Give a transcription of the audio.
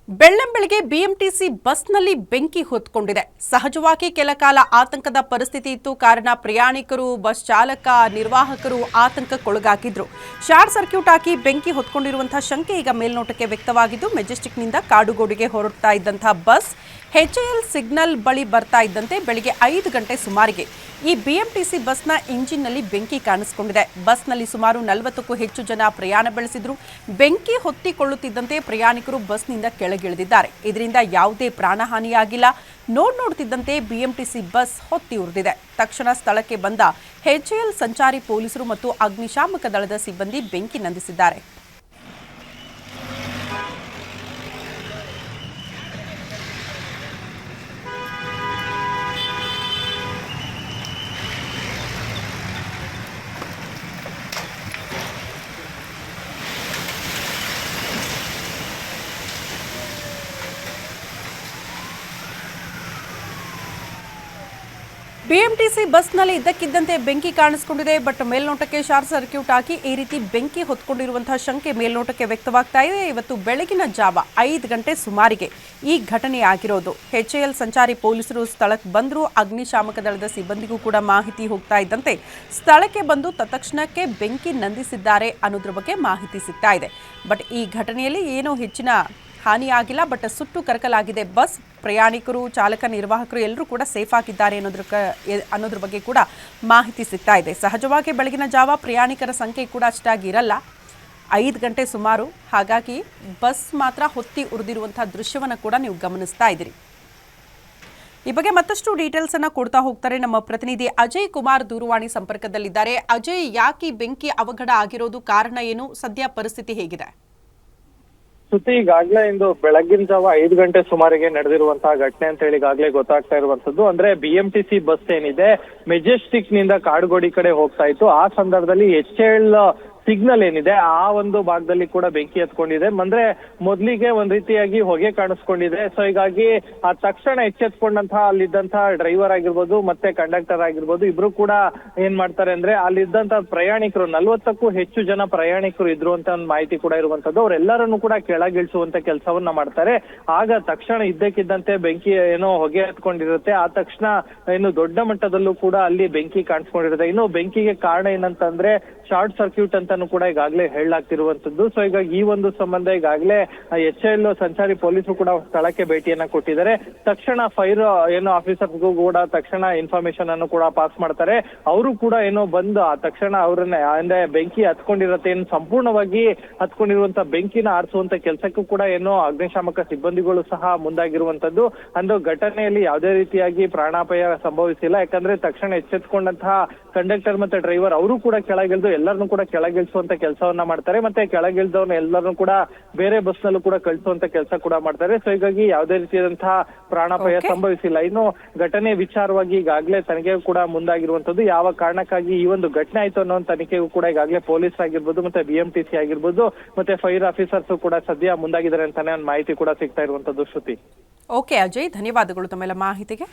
ಬೆಳ್ಳಂಬೆಳಗ್ಗೆ BMTC ಬಸ್ನಲ್ಲಿ ಬೆಂಕಿ ಹೊತ್ಕೊಂಡಿದೆ. ಸಹಜವಾಗಿ ಕೆಲ ಕಾಲ ಆತಂಕದ ಪರಿಸ್ಥಿತಿ ಇತ್ತು. ಕಾರಣ ಪ್ರಯಾಣಿಕರು, ಬಸ್ ಚಾಲಕ, ನಿರ್ವಾಹಕರು ಆತಂಕಕ್ಕೊಳಗಾಗಿದ್ರು. ಶಾರ್ಟ್ ಸರ್ಕ್ಯೂಟ್ ಆಗಿ ಬೆಂಕಿ ಹೊತ್ಕೊಂಡಿರುವಂತಹ ಶಂಕೆ ಈಗ ಮೇಲ್ನೋಟಕ್ಕೆ ವ್ಯಕ್ತವಾಗಿದ್ದು, ಮೆಜೆಸ್ಟಿಕ್ನಿಂದ ಕಾಡುಗೋಡಿಗೆ ಹೊರಡ್ತಾ ಇದ್ದಂತಹ ಬಸ್ HAL ಸಿಗ್ನಲ್ ಬಳಿ ಬರ್ತಾ ಇದ್ದಂತೆ ಬೆಳಿಗ್ಗೆ 5 ಗಂಟೆ ಸುಮಾರಿಗೆ ಈ ಬಿಎಂಟಿಸಿ ಬಸ್ನ ಇಂಜಿನ್ನಲ್ಲಿ ಬೆಂಕಿ ಕಾಣಿಸಿಕೊಂಡಿದೆ. ಬಸ್ನಲ್ಲಿ ಸುಮಾರು 40ಕ್ಕೂ ಹೆಚ್ಚು ಜನ ಪ್ರಯಾಣ ಬೆಳೆಸಿದ್ರು. ಬೆಂಕಿ ಹೊತ್ತಿಕೊಳ್ಳುತ್ತಿದ್ದಂತೆ ಪ್ರಯಾಣಿಕರು ಬಸ್ನಿಂದ ಕೆಳಗಿಳಿದಿದ್ದಾರೆ. ಇದರಿಂದ ಯಾವುದೇ ಪ್ರಾಣಹಾನಿಯಾಗಿಲ್ಲ. ನೋಡ್ತಿದ್ದಂತೆ ಬಿಎಂಟಿಸಿ ಬಸ್ ಹೊತ್ತಿ ಉರಿದಿದೆ. ತಕ್ಷಣ ಸ್ಥಳಕ್ಕೆ ಬಂದ HAL ಸಂಚಾರಿ ಪೊಲೀಸರು ಮತ್ತು ಅಗ್ನಿಶಾಮಕ ದಳದ ಸಿಬ್ಬಂದಿ ಬೆಂಕಿ ನಂದಿಸಿದ್ದಾರೆ. ಬಿಎಂಟಿಸಿ ಬಸ್ನಲ್ಲಿ ಇದ್ದಕ್ಕಿದ್ದಂತೆ ಬೆಂಕಿ ಕಾಣಿಸಿಕೊಂಡಿದೆ. ಬಟ್ ಮೇಲ್ನೋಟಕ್ಕೆ ಶಾರ್ಟ್ ಸರ್ಕ್ಯೂಟ್ ಆಗಿ ಈ ರೀತಿ ಬೆಂಕಿ ಹೊತ್ಕೊಂಡಿರುವಂತಹ ಶಂಕೆ ಮೇಲ್ನೋಟಕ್ಕೆ ವ್ಯಕ್ತವಾಗ್ತಾ ಇದೆ. ಇವತ್ತು ಬೆಳಗಿನ ಜಾವ 5 ಗಂಟೆ ಸುಮಾರಿಗೆ ಈ ಘಟನೆ ಆಗಿರೋದು. HAL ಸಂಚಾರಿ ಪೊಲೀಸರು ಸ್ಥಳಕ್ಕೆ ಬಂದರು. ಅಗ್ನಿಶಾಮಕ ದಳದ ಸಿಬ್ಬಂದಿಗೂ ಕೂಡ ಮಾಹಿತಿ ಹೋಗ್ತಾ ಇದ್ದಂತೆ ಸ್ಥಳಕ್ಕೆ ಬಂದು ತತ್ಕ್ಷಣಕ್ಕೆ ಬೆಂಕಿ ನಂದಿಸಿದ್ದಾರೆ ಅನ್ನೋದ್ರ ಬಗ್ಗೆ ಮಾಹಿತಿ ಸಿಗ್ತಾ ಇದೆ. ಬಟ್ ಈ ಘಟನೆಯಲ್ಲಿ ಏನೂ ಹೆಚ್ಚಿನ ಹಾನಿಯಾಗಿಲ್ಲ. ಬಟ್ ಸುಟ್ಟು ಕರಕಲಾಗಿದೆ ಬಸ್. ಪ್ರಯಾಣಿಕರು, ಚಾಲಕ, ನಿರ್ವಾಹಕರು ಎಲ್ಲರೂ ಕೂಡ ಸೇಫ್ ಆಗಿದ್ದಾರೆ ಅನ್ನೋದ್ರ ಬಗ್ಗೆ ಕೂಡ ಮಾಹಿತಿ ಸಿಗ್ತಾ ಇದೆ. ಸಹಜವಾಗಿ ಬೆಳಗಿನ ಜಾವ ಪ್ರಯಾಣಿಕರ ಸಂಖ್ಯೆ ಕೂಡ ಅಷ್ಟಾಗಿ ಇರಲ್ಲ. 5 ಗಂಟೆ ಸುಮಾರು. ಹಾಗಾಗಿ ಬಸ್ ಮಾತ್ರ ಹೊತ್ತಿ ಉರಿದಿರುವಂತಹ ದೃಶ್ಯವನ್ನು ಕೂಡ ನೀವು ಗಮನಿಸ್ತಾ ಇದ್ದೀರಿ. ಈ ಬಗ್ಗೆ ಮತ್ತಷ್ಟು ಡೀಟೇಲ್ಸ್ ಅನ್ನ ಕೊಡ್ತಾ ಹೋಗ್ತಾರೆ ನಮ್ಮ ಪ್ರತಿನಿಧಿ ಅಜಯ್ ಕುಮಾರ್ ದೂರವಾಣಿ ಸಂಪರ್ಕದಲ್ಲಿದ್ದಾರೆ. ಅಜಯ್, ಯಾಕೆ ಬೆಂಕಿ ಅವಘಡ ಆಗಿರೋದು, ಕಾರಣ ಏನು, ಸದ್ಯ ಪರಿಸ್ಥಿತಿ ಹೇಗಿದೆ? ಸುದ್ದಿ ಈಗಾಗಲೇ ಇಂದು ಬೆಳಗಿನ ಜಾವ 5 ಗಂಟೆ ಸುಮಾರಿಗೆ ನಡೆದಿರುವಂತಹ ಘಟನೆ ಅಂತ ಹೇಳಿ ಈಗಾಗಲೇ ಗೊತ್ತಾಗ್ತಾ ಇರುವಂತದ್ದು. ಅಂದ್ರೆ ಬಿಎಂಟಿಸಿ ಬಸ್ ಏನಿದೆ ಮೆಜೆಸ್ಟಿಕ್ ನಿಂದ ಕಾಡುಗೋಡಿ ಕಡೆ ಹೋಗ್ತಾ ಇತ್ತು. ಆ ಸಂದರ್ಭದಲ್ಲಿ HAL ಸಿಗ್ನಲ್ ಏನಿದೆ ಆ ಒಂದು ಭಾಗದಲ್ಲಿ ಕೂಡ ಬೆಂಕಿ ಹತ್ಕೊಂಡಿದೆ. ಅಂದ್ರೆ ಮೊದ್ಲಿಗೆ ಒಂದ್ ರೀತಿಯಾಗಿ ಹೊಗೆ ಕಾಣಿಸ್ಕೊಂಡಿದೆ. ಸೊ ಹೀಗಾಗಿ ಆ ತಕ್ಷಣ ಎಚ್ಚೆತ್ಕೊಂಡಂತಹ ಅಲ್ಲಿದ್ದಂತಹ ಡ್ರೈವರ್ ಆಗಿರ್ಬೋದು ಮತ್ತೆ ಕಂಡಕ್ಟರ್ ಆಗಿರ್ಬೋದು ಇಬ್ರು ಕೂಡ ಏನ್ ಮಾಡ್ತಾರೆ ಅಂದ್ರೆ ಅಲ್ಲಿದ್ದಂತಹ ಪ್ರಯಾಣಿಕರು 40ಕ್ಕೂ ಹೆಚ್ಚು ಜನ ಪ್ರಯಾಣಿಕರು ಇದ್ರು ಅಂತ ಒಂದು ಮಾಹಿತಿ ಕೂಡ ಇರುವಂತದ್ದು. ಅವರೆಲ್ಲರನ್ನು ಕೂಡ ಕೆಳಗಿಳಿಸುವಂತ ಕೆಲಸವನ್ನ ಮಾಡ್ತಾರೆ. ಆಗ ತಕ್ಷಣ ಇದ್ದಕ್ಕಿದ್ದಂತೆ ಬೆಂಕಿ ಏನೋ ಹೊಗೆ ಹತ್ಕೊಂಡಿರುತ್ತೆ. ಆ ತಕ್ಷಣ ಏನು ದೊಡ್ಡ ಮಟ್ಟದಲ್ಲೂ ಕೂಡ ಅಲ್ಲಿ ಬೆಂಕಿ ಕಾಣಿಸ್ಕೊಂಡಿರುತ್ತೆ. ಇನ್ನು ಬೆಂಕಿಗೆ ಕಾರಣ ಏನಂತಂದ್ರೆ ಶಾರ್ಟ್ ಸರ್ಕ್ಯೂಟ್ ಅಂತಾನು ಕೂಡ ಈಗಾಗಲೇ ಹೇಳಲಾಗ್ತಿರುವಂತದ್ದು. ಸೊ ಈಗ ಈ ಒಂದು ಸಂಬಂಧ ಈಗಾಗಲೇ HAL ಸಂಚಾರಿ ಪೊಲೀಸರು ಕೂಡ ಸ್ಥಳಕ್ಕೆ ಭೇಟಿಯನ್ನ ಕೊಟ್ಟಿದ್ದಾರೆ. ತಕ್ಷಣ ಫೈರ್ ಏನೋ ಆಫೀಸರ್ಗೂ ಕೂಡ ತಕ್ಷಣ ಇನ್ಫಾರ್ಮೇಶನ್ ಅನ್ನು ಕೂಡ ಪಾಸ್ ಮಾಡ್ತಾರೆ. ಅವರು ಕೂಡ ಏನೋ ಬಂದು ಆ ತಕ್ಷಣ ಅವ್ರನ್ನ ಅಂದ್ರೆ ಬೆಂಕಿ ಹತ್ಕೊಂಡಿರತ್ತೆ, ಏನು ಸಂಪೂರ್ಣವಾಗಿ ಹತ್ಕೊಂಡಿರುವಂತ ಬೆಂಕಿನ ಆರಿಸುವಂತ ಕೆಲಸಕ್ಕೂ ಕೂಡ ಏನೋ ಅಗ್ನಿಶಾಮಕ ಸಿಬ್ಬಂದಿಗಳು ಸಹ ಮುಂದಾಗಿರುವಂತದ್ದು. ಅಂದು ಘಟನೆಯಲ್ಲಿ ಯಾವುದೇ ರೀತಿಯಾಗಿ ಪ್ರಾಣಾಪಾಯ ಸಂಭವಿಸಿಲ್ಲ. ಯಾಕಂದ್ರೆ ತಕ್ಷಣ ಎಚ್ಚೆತ್ಕೊಂಡಂತಹ ಕಂಡಕ್ಟರ್ ಮತ್ತೆ ಡ್ರೈವರ್ ಅವರು ಕೂಡ ಕೆಳಗಿಳಿದು ಎಲ್ಲರನ್ನೂ ಕೂಡ ಕೆಳಗಿಳಿಸುವಂತ ಕೆಲಸವನ್ನ ಮಾಡ್ತಾರೆ. ಮತ್ತೆ ಕೆಳಗಿಳಿದವ್ರನ್ನ ಎಲ್ಲರನ್ನೂ ಕೂಡ ಬೇರೆ ಬಸ್ ನಲ್ಲೂ ಕೂಡ ಕಳಿಸುವಂತ ಕೆಲಸ ಕೂಡ ಮಾಡ್ತಾರೆ. ಸೊ ಹೀಗಾಗಿ ಯಾವುದೇ ರೀತಿಯಾದಂತಹ ಪ್ರಾಣಾಪಾಯ ಸಂಭವಿಸಿಲ್ಲ. ಇನ್ನು ಘಟನೆ ವಿಚಾರವಾಗಿ ಈಗಾಗಲೇ ತನಿಖೆಗೂ ಕೂಡ ಮುಂದಾಗಿರುವಂತದ್ದು. ಯಾವ ಕಾರಣಕ್ಕಾಗಿ ಈ ಒಂದು ಘಟನೆ ಆಯ್ತು ಅನ್ನೋ ತನಿಖೆಗೂ ಕೂಡ ಈಗಾಗಲೇ ಪೊಲೀಸ್ ಆಗಿರ್ಬೋದು ಮತ್ತೆ ಬಿಎಂಟಿಸಿ ಆಗಿರ್ಬೋದು ಮತ್ತೆ ಫೈರ್ ಆಫೀಸರ್ಸ್ ಕೂಡ ಸದ್ಯ ಮುಂದಾಗಿದ್ದಾರೆ ಅಂತಾನೆ ಒಂದು ಮಾಹಿತಿ ಕೂಡ ಸಿಗ್ತಾ ಇರುವಂತದ್ದು. ಶ್ರುತಿ. ಓಕೆ ಅಜಯ್, ಧನ್ಯವಾದಗಳು ತಮ್ಮೆಲ್ಲ ಮಾಹಿತಿಗೆ.